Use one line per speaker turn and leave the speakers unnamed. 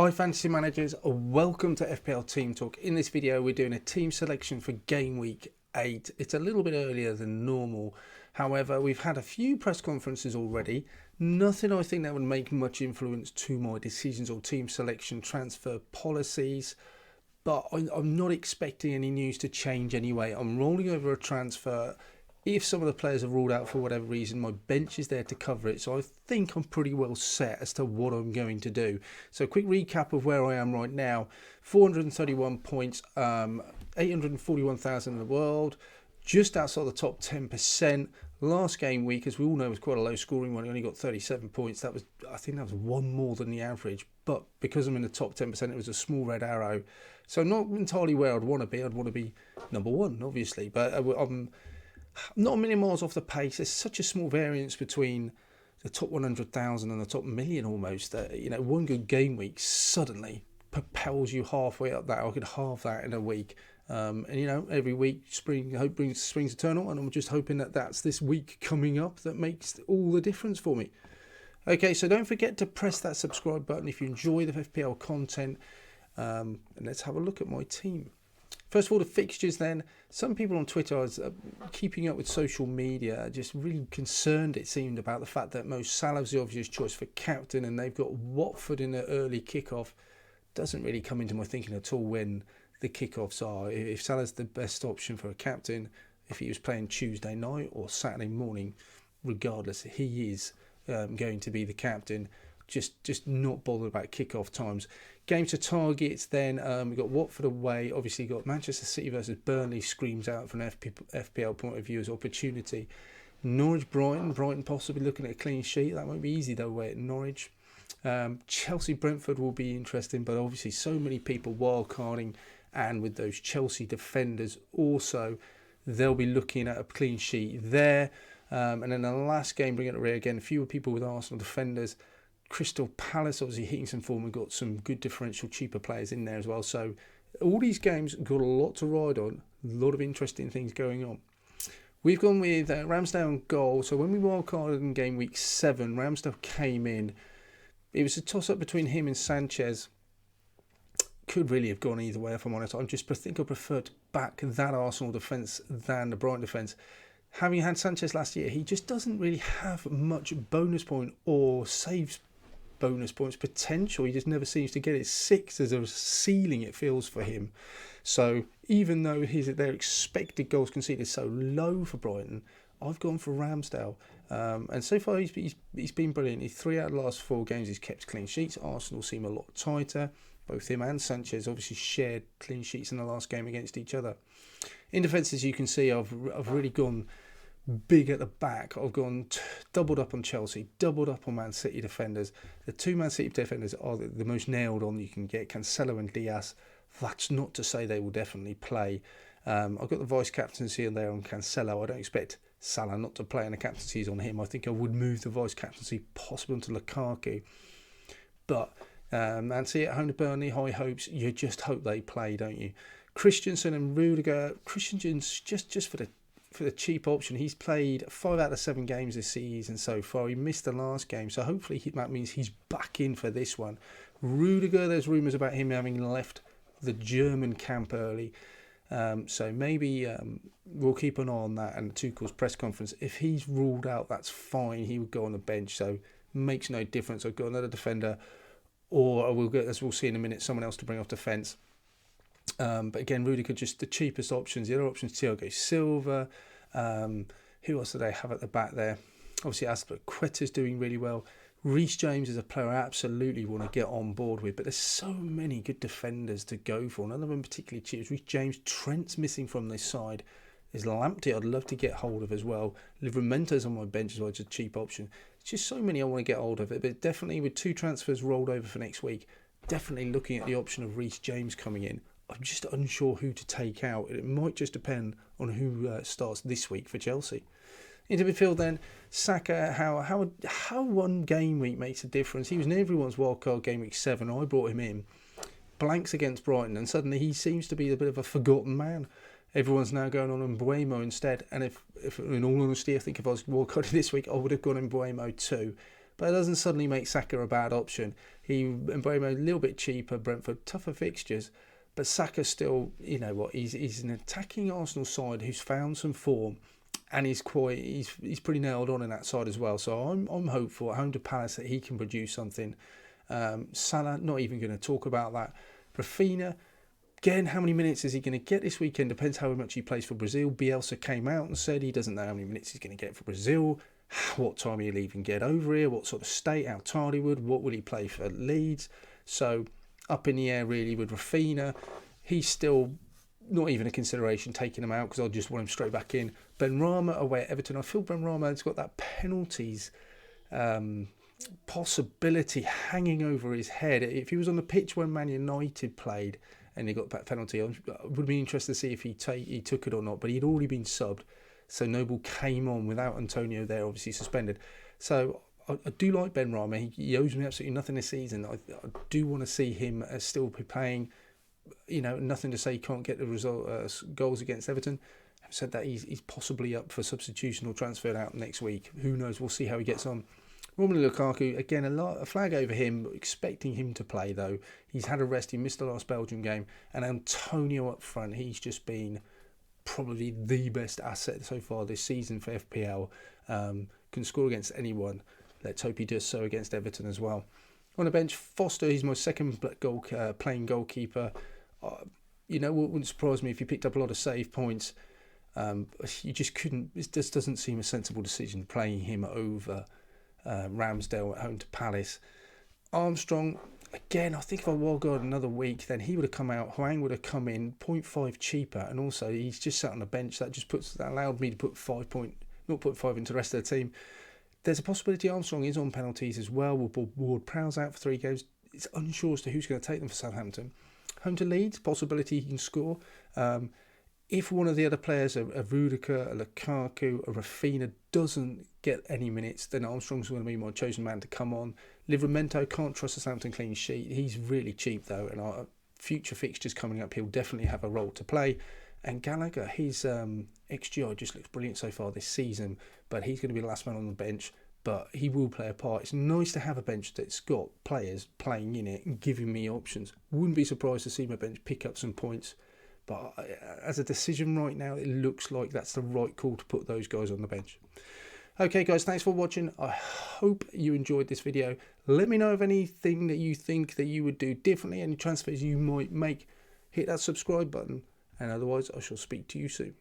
Hi fantasy managers, welcome to FPL Team Talk. In this video we're doing a team selection for Game Week 8. It's a little bit earlier than normal. However, we've had a few press conferences already. Nothing I think that would make much influence to my decisions or team selection transfer policies. But I'm not expecting any news to change anyway. I'm rolling over a transfer. If some of the players are ruled out for whatever reason, my bench is there to cover it. So I think I'm pretty well set as to what I'm going to do. So a quick recap of where I am right now. 431 points, 841,000 in the world, just outside the top 10%. Last game week, as we all know, was quite a low scoring one. I only got 37 points. I think that was one more than the average. But because I'm in the top 10%, it was a small red arrow. So not entirely where I'd want to be. I'd want to be number one, obviously. But I'm not a million miles off the pace. There's such a small variance between the top 100,000 and the top million almost that, one good game week suddenly propels you halfway up that. I could halve that in a week. Every week spring brings eternal, and I'm just hoping that that's this week coming up that makes all the difference for me. Okay, so don't forget to press that subscribe button if you enjoy the FPL content. And let's have a look at my team. First of all, the fixtures then. Some people on Twitter are keeping up with social media, just really concerned, it seemed, about the fact that Mo Salah's the obvious choice for captain and they've got Watford in the early kickoff. Doesn't really come into my thinking at all when the kickoffs are. If Salah's the best option for a captain, if he was playing Tuesday night or Saturday morning, regardless, he is going to be the captain. Just not bothered about kickoff times. Game to targets then, we've got Watford away. Obviously got Manchester City versus Burnley, screams out from an FPL point of view as opportunity. Norwich Brighton possibly looking at a clean sheet. That won't be easy though away at Norwich. Chelsea Brentford will be interesting, but obviously so many people wildcarding, and with those Chelsea defenders also, they'll be looking at a clean sheet there. And then the last game, bring it to rear again, fewer people with Arsenal defenders. Crystal Palace obviously hitting some form and got some good differential cheaper players in there as well. So all these games got a lot to ride on, a lot of interesting things going on. We've gone with Ramsdale on goal. So when we wildcarded in game week 7, Ramsdale came in. It was a toss-up between him and Sanchez. Could really have gone either way if I'm honest. I think I preferred back that Arsenal defence than the Brighton defence. Having had Sanchez last year, he just doesn't really have much bonus point or saves bonus points potential. He just never seems to get it. 6 as a ceiling, it feels, for him. So even though their expected goals conceded is so low for Brighton, I've gone for Ramsdale. And so far he's been brilliant. He's 3 out of the last 4 games he's kept clean sheets. Arsenal seem a lot tighter. Both him and Sanchez obviously shared clean sheets in the last game against each other. In defence, as you can see, I've really gone big at the back. I've gone doubled up on Chelsea, doubled up on Man City defenders. The 2 Man City defenders are the most nailed on you can get, Cancelo and Diaz. That's not to say they will definitely play. I've got the vice captaincy in there on Cancelo. I don't expect Salah not to play, and the captaincy is on him. I think I would move the vice captaincy possibly to Lukaku. But Man City at home to Burnley, high hopes. You just hope they play, don't you? Christensen and Rudiger. Christensen's just for the cheap option. He's played 5 out of 7 games this season so far. He missed the last game, so hopefully that means he's back in for this one. Rudiger, there's rumours about him having left the German camp early. So maybe we'll keep an eye on that, and Tuchel's press conference. If he's ruled out, that's fine. He would go on the bench, so makes no difference. I've got another defender, or I will get, as we'll see in a minute, someone else to bring off defence. But again, Rudiger just the cheapest options. The other options, Thiago Silva. Who else do they have at the back there? Obviously, Azpilicueta's doing really well. Reece James is a player I absolutely want to get on board with, but there's so many good defenders to go for. None of them particularly cheap. Reece James, Trent's missing from this side. There's Lamptey I'd love to get hold of as well. Livramento's on my bench as well, it's a cheap option. It's just so many I want to get hold of it, but definitely with 2 transfers rolled over for next week, definitely looking at the option of Reece James coming in. I'm just unsure who to take out. It might just depend on who starts this week for Chelsea. Into midfield then, Saka, how one game week makes a difference. He was in everyone's wildcard game week 7. I brought him in. Blanks against Brighton, and suddenly he seems to be a bit of a forgotten man. Everyone's now going on Mbeumo instead. And if in all honesty, I think if I was wildcarded this week, I would have gone Mbeumo too. but it doesn't suddenly make Saka a bad option. And Mbeumo a little bit cheaper, Brentford, tougher fixtures, but Saka still, you know what, he's an attacking Arsenal side who's found some form, and he's pretty nailed on in that side as well. So I'm hopeful at home to Palace that he can produce something. Salah, not even going to talk about that. Rafinha, again, how many minutes is he going to get this weekend? Depends how much he plays for Brazil. Bielsa came out and said he doesn't know how many minutes he's going to get for Brazil, what time he'll even get over here, what sort of state, how tired he would, what will he play for Leeds. So up in the air really with Rafinha. He's still not even a consideration taking him out because I'll just want him straight back in. Benrahma away at Everton. I feel Benrahma has got that penalties possibility hanging over his head. If he was on the pitch when Man United played and he got that penalty, I would be interested to see if he took it or not, but he'd already been subbed, so Noble came on without Antonio there, obviously suspended. So I do like Benrahma. He owes me absolutely nothing this season. I do want to see him still be playing. You know, nothing to say he can't get the result goals against Everton. I've said that he's possibly up for substitution or transferred out next week. Who knows? We'll see how he gets on. Romelu Lukaku, again, a flag over him, expecting him to play though. He's had a rest, he missed the last Belgium game, and Antonio up front, he's just been probably the best asset so far this season for FPL. Can score against anyone. Let's hope he does so against Everton as well. On the bench, Foster, he's my second playing goalkeeper. You know, it wouldn't surprise me if he picked up a lot of save points. You just couldn't, it just doesn't seem a sensible decision playing him over Ramsdale at home to Palace. Armstrong, again, I think if I wild got another week, then he would have come out. Hwang would have come in 0.5 cheaper, and also he's just sat on the bench. That allowed me to put 0.5 into the rest of the team. There's a possibility Armstrong is on penalties as well. Ward-Prowse out for 3 games. It's unsure as to who's going to take them for Southampton. Home to Leeds, possibility he can score. If one of the other players, a Rudiger, a Lukaku, a Rafinha, doesn't get any minutes, then Armstrong's going to be my chosen man to come on. Livramento, can't trust the Southampton clean sheet. He's really cheap though, and our future fixtures coming up, he'll definitely have a role to play. And Gallagher, his XGI just looks brilliant so far this season, but he's going to be the last man on the bench, but he will play a part. It's nice to have a bench that's got players playing in it and giving me options. Wouldn't be surprised to see my bench pick up some points, but as a decision right now, it looks like that's the right call to put those guys on the bench. Okay guys, thanks for watching. I hope you enjoyed this video. Let me know of anything that you think that you would do differently, any transfers you might make. Hit that subscribe button, and otherwise I shall speak to you soon.